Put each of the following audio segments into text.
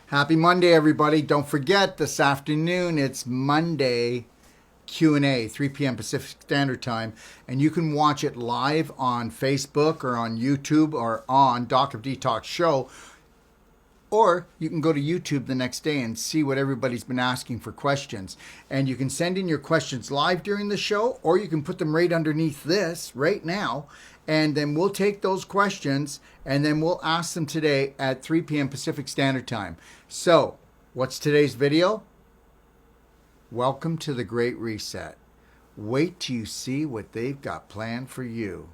Happy Monday, everybody. Don't forget, this afternoon, it's Monday Q&A, 3 p.m. Pacific Standard Time. And you can watch it live on Facebook or on YouTube or on Doc of Detox Show. Or you can go to YouTube the next day and see what everybody's been asking for questions. And you can send in your questions live during the show, or you can put them right underneath this right now. And then we'll take those questions and then we'll ask them today at 3 p.m. Pacific Standard Time. So, what's today's video? Welcome to the Great Reset. Wait till you see what they've got planned for you.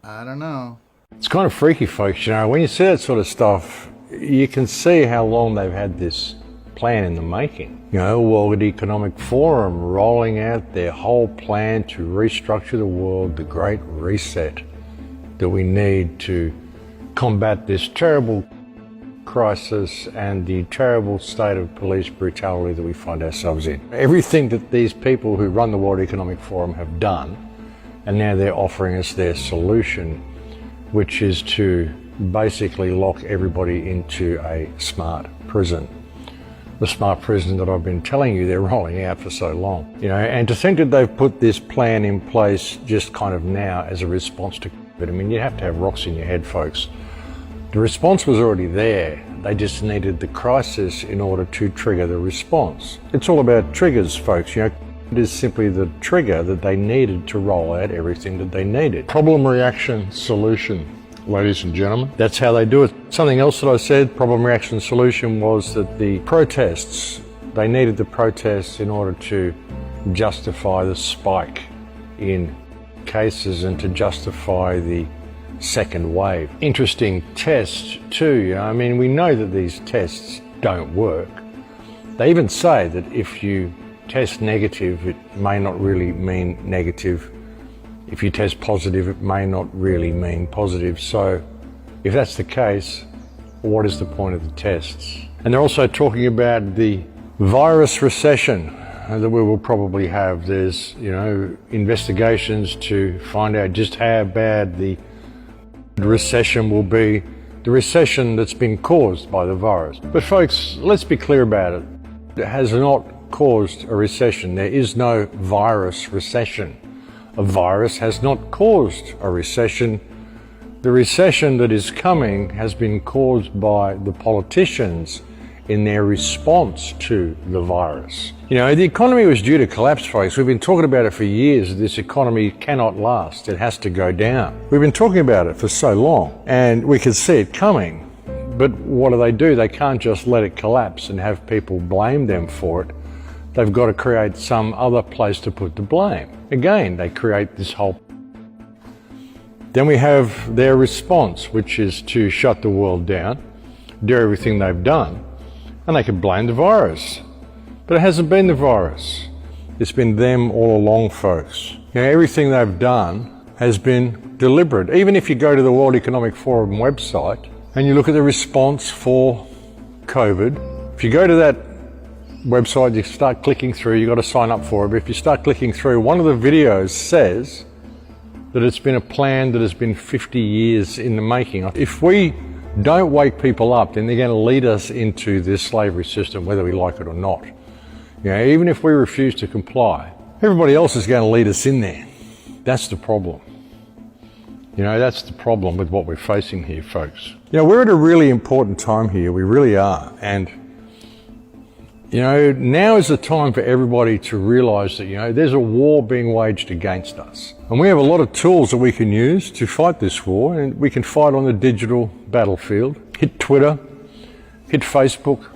I don't know. It's kind of freaky, folks. You know, when you see that sort of stuff, you can see how long they've had this plan in the making. You know, World Economic Forum rolling out their whole plan to restructure the world, the Great Reset that we need to combat this terrible crisis and the terrible state of police brutality that we find ourselves in. Everything that these people who run the World Economic Forum have done, and now they're offering us their solution, which is to basically lock everybody into a smart prison. The smart prison that I've been telling you they're rolling out for so long. You know, and to think that they've put this plan in place just kind of now as a response to COVID. I mean, you have to have rocks in your head, folks. The response was already there. They just needed the crisis in order to trigger the response. It's all about triggers, folks. You know, it is simply the trigger that they needed to roll out everything that they needed. Problem, reaction, solution, ladies and gentlemen. That's how they do it. Something else that I said, problem, reaction, solution, was that the protests, they needed the protests in order to justify the spike in cases and to justify the second wave. Interesting test too, you know, I mean, we know that these tests don't work. They even say that if you test negative, it may not really mean negative. If you test positive, it may not really mean positive. So if that's the case, what is the point of the tests? And they're also talking about the virus recession that we will probably have. There's, you know, investigations to find out just how bad the recession will be, the recession that's been caused by the virus. But folks, let's be clear about it. It has not caused a recession. There is no virus recession. A virus has not caused a recession. The recession that is coming has been caused by the politicians in their response to the virus. You know, the economy was due to collapse, folks. We've been talking about it for years. This economy cannot last. It has to go down. We've been talking about it for so long, and we could see it coming. But what do? They can't just let it collapse and have people blame them for it. They've got to create some other place to put the blame. Again, they create this whole... Then we have their response, which is to shut the world down, do everything they've done, and they can blame the virus. But it hasn't been the virus. It's been them all along, folks. You know, everything they've done has been deliberate. Even if you go to the World Economic Forum website and you look at the response for COVID, if you go to that website, you start clicking through, you've got to sign up for it. But if you start clicking through, one of the videos says that it's been a plan that has been 50 years in the making. If we don't wake people up, then they're going to lead us into this slavery system, whether we like it or not. You know, even if we refuse to comply, everybody else is going to lead us in there. That's the problem. You know, that's the problem with what we're facing here, folks. You know, we're at a really important time here. We really are. And you know, now is the time for everybody to realize that, you know, there's a war being waged against us. And we have a lot of tools that we can use to fight this war, and we can fight on the digital battlefield. Hit Twitter, hit Facebook,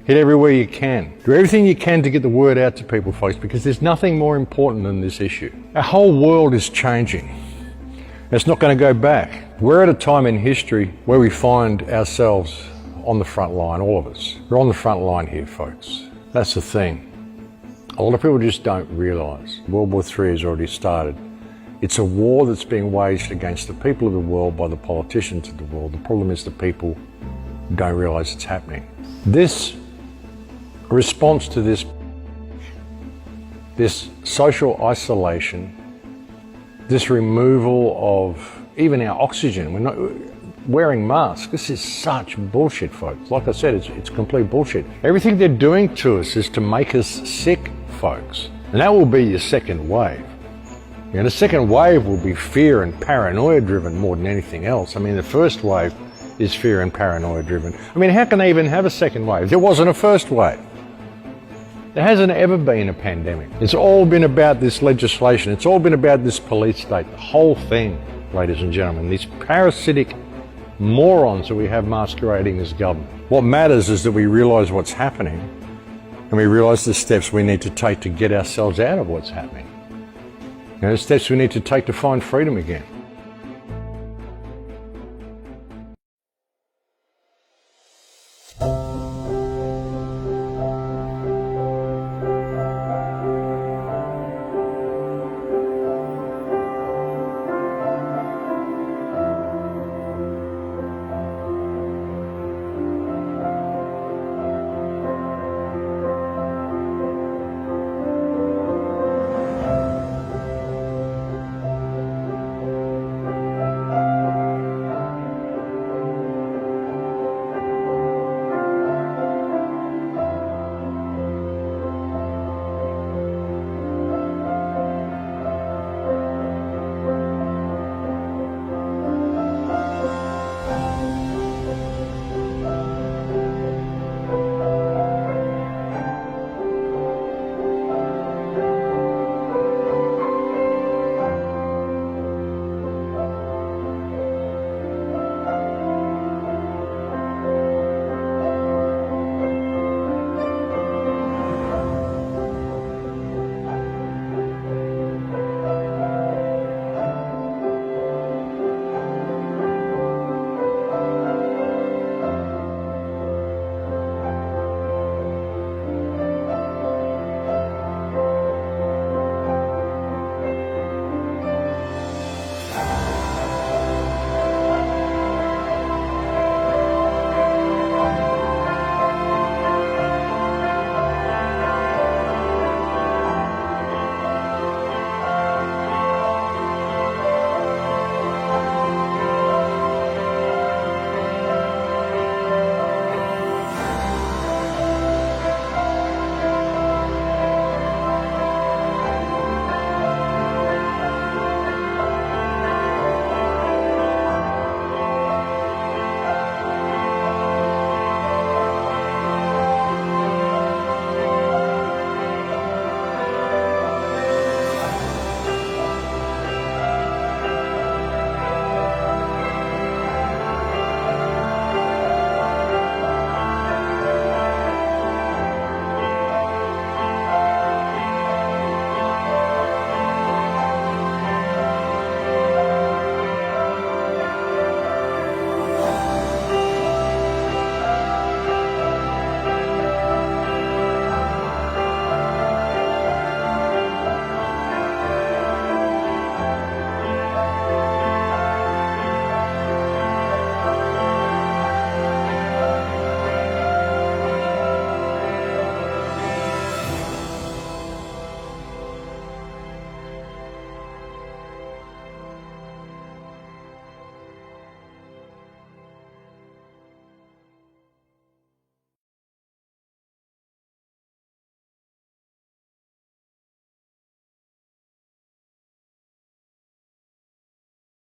hit everywhere you can. Do everything you can to get the word out to people, folks, because there's nothing more important than this issue. Our whole world is changing. It's not going to go back. We're at a time in history where we find ourselves on the front line, all of us. We're on the front line here, folks. That's the thing. A lot of people just don't realise. World War III has already started. It's a war that's being waged against the people of the world by the politicians of the world. The problem is the people don't realise it's happening. This response to this social isolation, this removal of even our oxygen, wearing masks. This is such bullshit, folks. Like I said, it's complete bullshit. Everything they're doing to us is to make us sick, folks. And that will be your second wave. You know, the second wave will be fear and paranoia driven more than anything else. I mean, the first wave is fear and paranoia driven. I mean, how can they even have a second wave? There wasn't a first wave. There hasn't ever been a pandemic. It's all been about this legislation. It's all been about this police state. The whole thing, ladies and gentlemen, these parasitic morons that we have masquerading as government. What matters is that we realize what's happening and we realize the steps we need to take to get ourselves out of what's happening. You know, the steps we need to take to find freedom again.